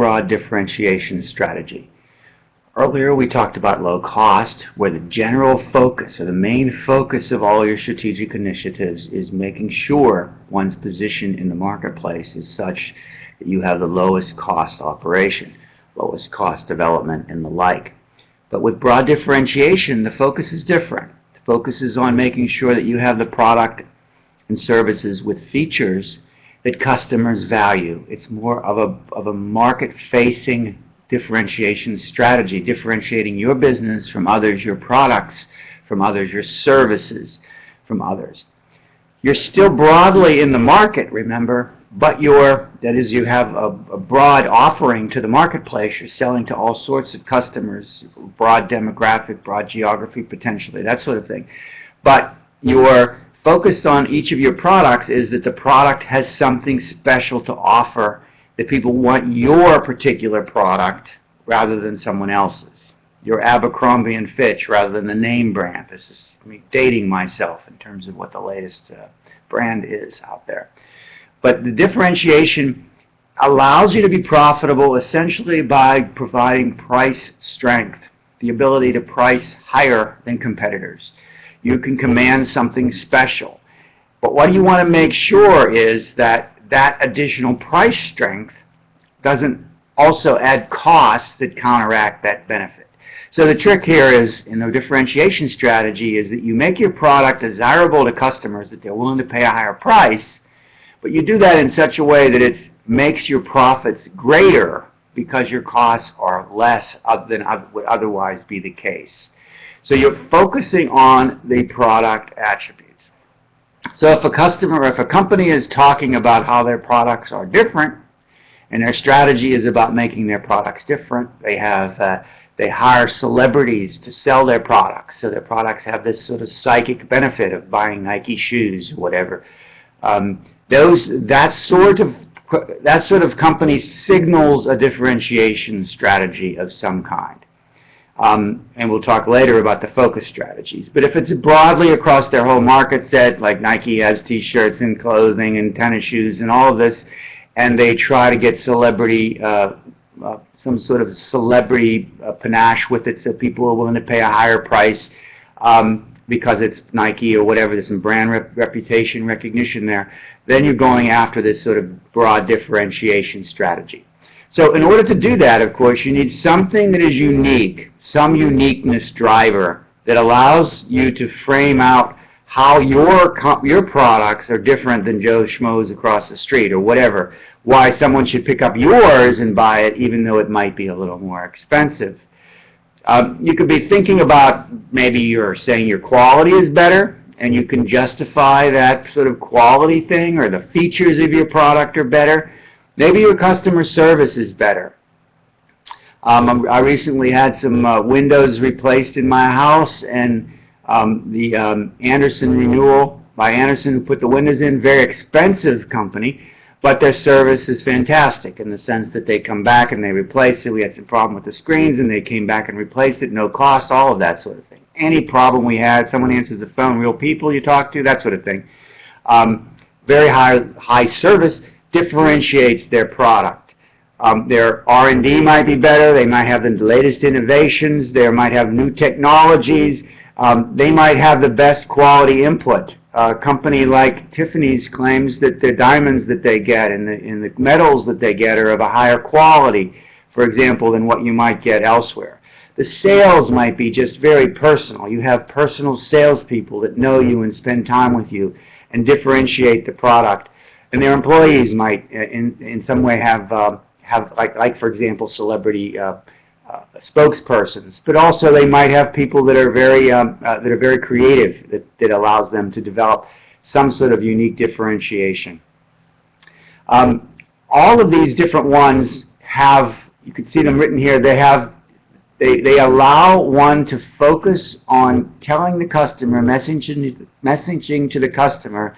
broad differentiation strategy. Earlier we talked about low cost, where the general focus or the main focus of all your strategic initiatives is making sure one's position in the marketplace is such that you have the lowest cost operation, lowest cost development, and the like. But with broad differentiation, the focus is different. The focus is on making sure that you have the product and services with features that customers value. It's more of a market-facing differentiation strategy, differentiating your business from others, your products from others, your services from others. You're still broadly in the market, remember, but you have a broad offering to the marketplace. You're selling to all sorts of customers, broad demographic, broad geography potentially, that sort of thing. But your focus on each of your products is that the product has something special to offer, that people want your particular product rather than someone else's. Your Abercrombie and Fitch rather than the name brand. This is me dating myself in terms of what the latest brand is out there. But the differentiation allows you to be profitable essentially by providing price strength, the ability to price higher than competitors. You can command something special. But what you want to make sure is that that additional price strength doesn't also add costs that counteract that benefit. So the trick here is, in the differentiation strategy, is that you make your product desirable to customers, that they're willing to pay a higher price, but you do that in such a way that it makes your profits greater because your costs are less than would otherwise be the case. So you're focusing on the product attributes. So if a company is talking about how their products are different, and their strategy is about making their products different, they hire celebrities to sell their products, so their products have this sort of psychic benefit of buying Nike shoes or whatever. That sort of company signals a differentiation strategy of some kind. And we'll talk later about the focus strategies. But if it's broadly across their whole market set, like Nike has t-shirts and clothing and tennis shoes and all of this, and they try to get celebrity, some sort of celebrity panache with it, so people are willing to pay a higher price because it's Nike or whatever, there's some brand reputation recognition there, then you're going after this sort of broad differentiation strategy. So in order to do that, of course, you need something that is unique, some uniqueness driver that allows you to frame out how your products are different than Joe Schmo's across the street or whatever, why someone should pick up yours and buy it even though it might be a little more expensive. You could be thinking about, maybe you're saying your quality is better, and you can justify that sort of quality thing, or the features of your product are better. Maybe your customer service is better. I recently had some windows replaced in my house, and the Anderson renewal by Anderson, who put the windows in, very expensive company, but their service is fantastic in the sense that they come back and they replace it. We had some problem with the screens, and they came back and replaced it, no cost, all of that sort of thing. Any problem we had, someone answers the phone, real people you talk to, that sort of thing. Very high service differentiates their product. Their R&D might be better. They might have the latest innovations. They might have new technologies. They might have the best quality input. A company like Tiffany's claims that the diamonds that they get and the metals that they get are of a higher quality, for example, than what you might get elsewhere. The sales might be just very personal. You have personal salespeople that know you and spend time with you and differentiate the product. And their employees might, in some way, have like for example, celebrity spokespersons. But also, they might have people that are very creative, that allows them to develop some sort of unique differentiation. All of these different ones have, you can see them written here. They allow one to focus on telling the customer, messaging to the customer,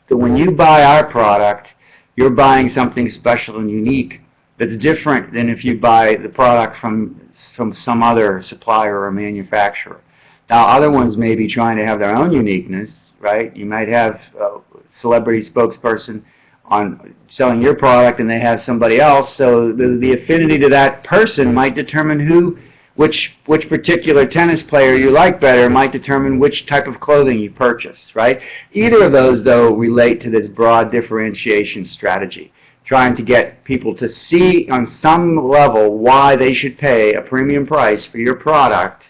that when you buy our product, you're buying something special and unique that's different than if you buy the product from some other supplier or manufacturer. Now, other ones may be trying to have their own uniqueness, right? You might have a celebrity spokesperson on selling your product and they have somebody else, so the affinity to that person might determine which particular tennis player you like better, might determine which type of clothing you purchase, right? Either of those, though, relate to this broad differentiation strategy, trying to get people to see on some level why they should pay a premium price for your product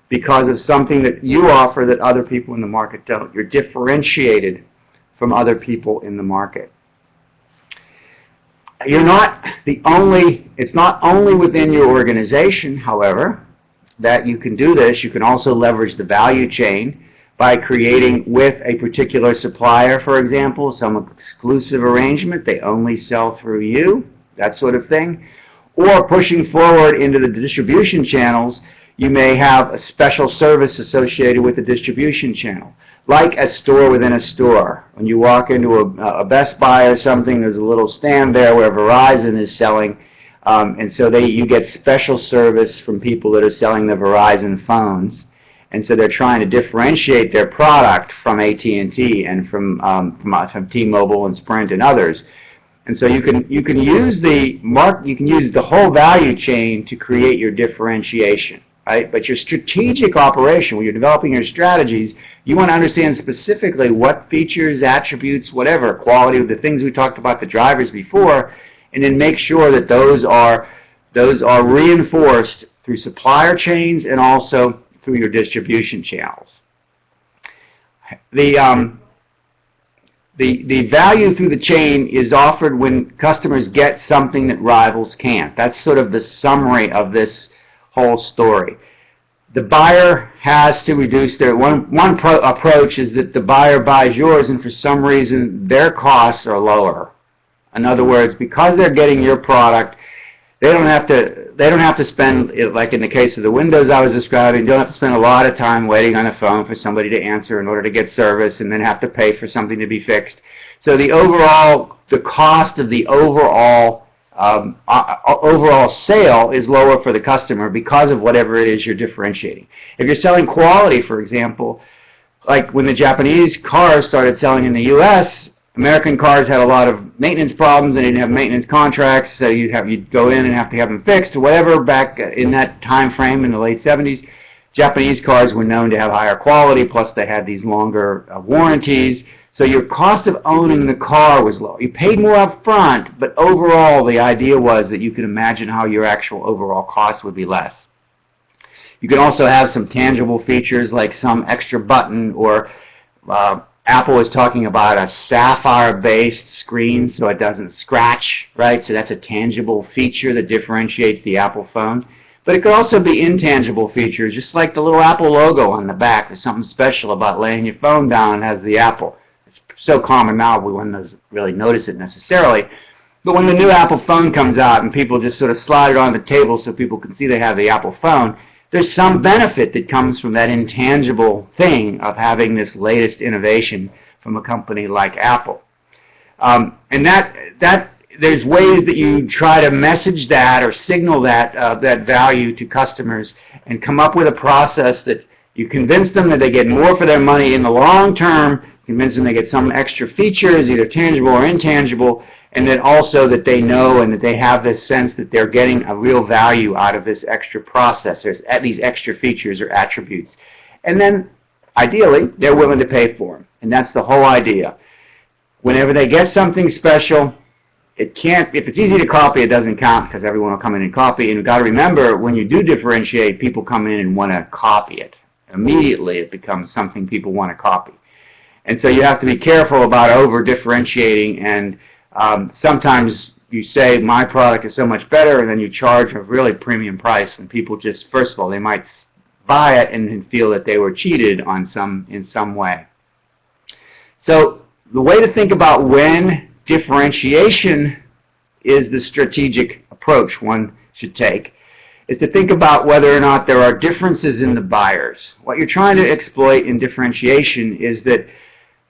because of something that you offer that other people in the market don't. You're differentiated from other people in the market. You're not the only, it's not only within your organization, however, that you can do this. You can also leverage the value chain by creating with a particular supplier, for example, some exclusive arrangement. They only sell through you, that sort of thing. Or pushing forward into the distribution channels, you may have a special service associated with the distribution channel, like a store within a store. When you walk into a Best Buy or something, there's a little stand there where Verizon is selling, and so you get special service from people that are selling the Verizon phones. And so they're trying to differentiate their product from AT&T and from T-Mobile and Sprint and others. And so you can use the whole value chain to create your differentiation, right? But your strategic operation, when you're developing your strategies, you want to understand specifically what features, attributes, whatever, quality of the things we talked about, the drivers before, and then make sure that those are reinforced through supplier chains and also through your distribution channels. The value through the chain is offered when customers get something that rivals can't. That's sort of the summary of this whole story. The buyer has to reduce their, one approach is that the buyer buys yours and for some reason their costs are lower. In other words, because they're getting your product, they don't have to spend, like in the case of the windows I was describing, you don't have to spend a lot of time waiting on the phone for somebody to answer in order to get service and then have to pay for something to be fixed. So the cost of the overall sale is lower for the customer because of whatever it is you're differentiating. If you're selling quality, for example, like when the Japanese cars started selling in the US, American cars had a lot of maintenance problems. They didn't have maintenance contracts, so you'd go in and have to have them fixed or whatever. Back in that time frame in the late 70s, Japanese cars were known to have higher quality, plus they had these longer warranties. So your cost of owning the car was low. You paid more up front, but overall the idea was that you could imagine how your actual overall cost would be less. You can also have some tangible features like some extra button, or Apple is talking about a sapphire-based screen so it doesn't scratch, right? So that's a tangible feature that differentiates the Apple phone. But it could also be intangible features, just like the little Apple logo on the back. There's something special about laying your phone down and has the Apple. It's so common now we wouldn't really notice it necessarily. But when the new Apple phone comes out and people just sort of slide it on the table so people can see they have the Apple phone, there's some benefit that comes from that intangible thing of having this latest innovation from a company like Apple. And there's ways that you try to message that or signal that value to customers and come up with a process that you convince them that they get more for their money in the long term, convince them they get some extra features, either tangible or intangible, and then also that they know and that they have this sense that they're getting a real value out of this extra process, these extra features or attributes. And then, ideally, they're willing to pay for them. And that's the whole idea. Whenever they get something special, if it's easy to copy, it doesn't count because everyone will come in and copy. And you've got to remember, when you do differentiate, people come in and want to copy it. Immediately, it becomes something people want to copy. And so you have to be careful about over-differentiating, and sometimes you say my product is so much better, and then you charge a really premium price, and people just, first of all, they might buy it and feel that they were cheated in some way. So the way to think about when differentiation is the strategic approach one should take is to think about whether or not there are differences in the buyers. What you're trying to exploit in differentiation is that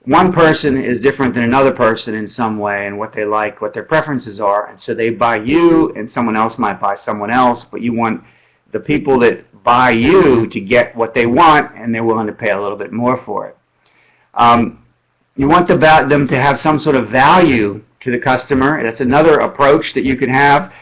one person is different than another person in some way, and what they like, what their preferences are, and so they buy you and someone else might buy someone else, but you want the people that buy you to get what they want, and they're willing to pay a little bit more for it. You want them to have some sort of value to the customer. That's another approach that you can have.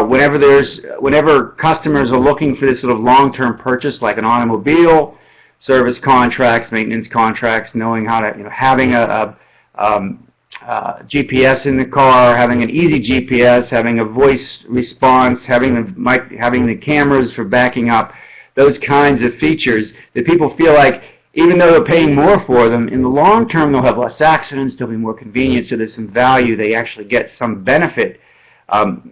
Whenever customers are looking for this sort of long-term purchase, like an automobile, service contracts, maintenance contracts, knowing how to, having a GPS in the car, having an easy GPS, having a voice response, having the cameras for backing up, those kinds of features that people feel like, even though they're paying more for them, in the long term they'll have less accidents, they'll be more convenient, so there's some value, they actually get some benefit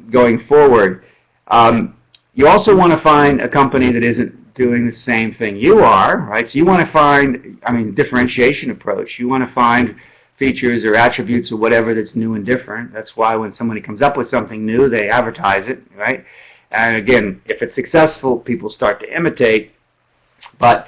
going forward. You also want to find a company that isn't doing the same thing you are, right? So you want to find, differentiation approach. You want to find features or attributes or whatever that's new and different. That's why when somebody comes up with something new, they advertise it, right? And again, if it's successful, people start to imitate. But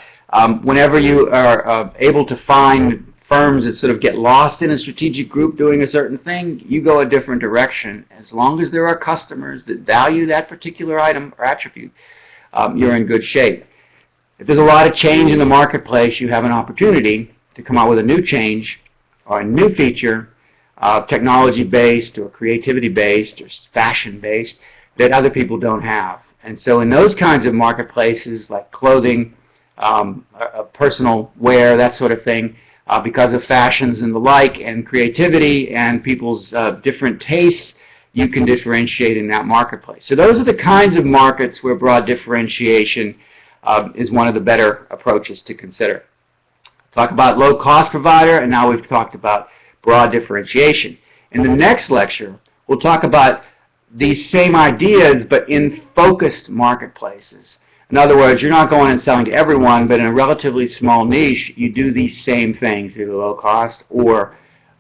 whenever you are able to find firms that sort of get lost in a strategic group doing a certain thing, you go a different direction. As long as there are customers that value that particular item or attribute, you're in good shape. If there's a lot of change in the marketplace, you have an opportunity to come out with a new change or a new feature, technology-based or creativity-based or fashion-based, that other people don't have. And so in those kinds of marketplaces, like clothing, personal wear, that sort of thing, because of fashions and the like, and creativity and people's different tastes, you can differentiate in that marketplace. So those are the kinds of markets where broad differentiation is one of the better approaches to consider. Talk about low-cost provider, and now we've talked about broad differentiation. In the next lecture, we'll talk about these same ideas, but in focused marketplaces. In other words, you're not going and selling to everyone, but in a relatively small niche, you do these same things, either low cost or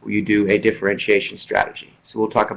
you do a differentiation strategy. So we'll talk about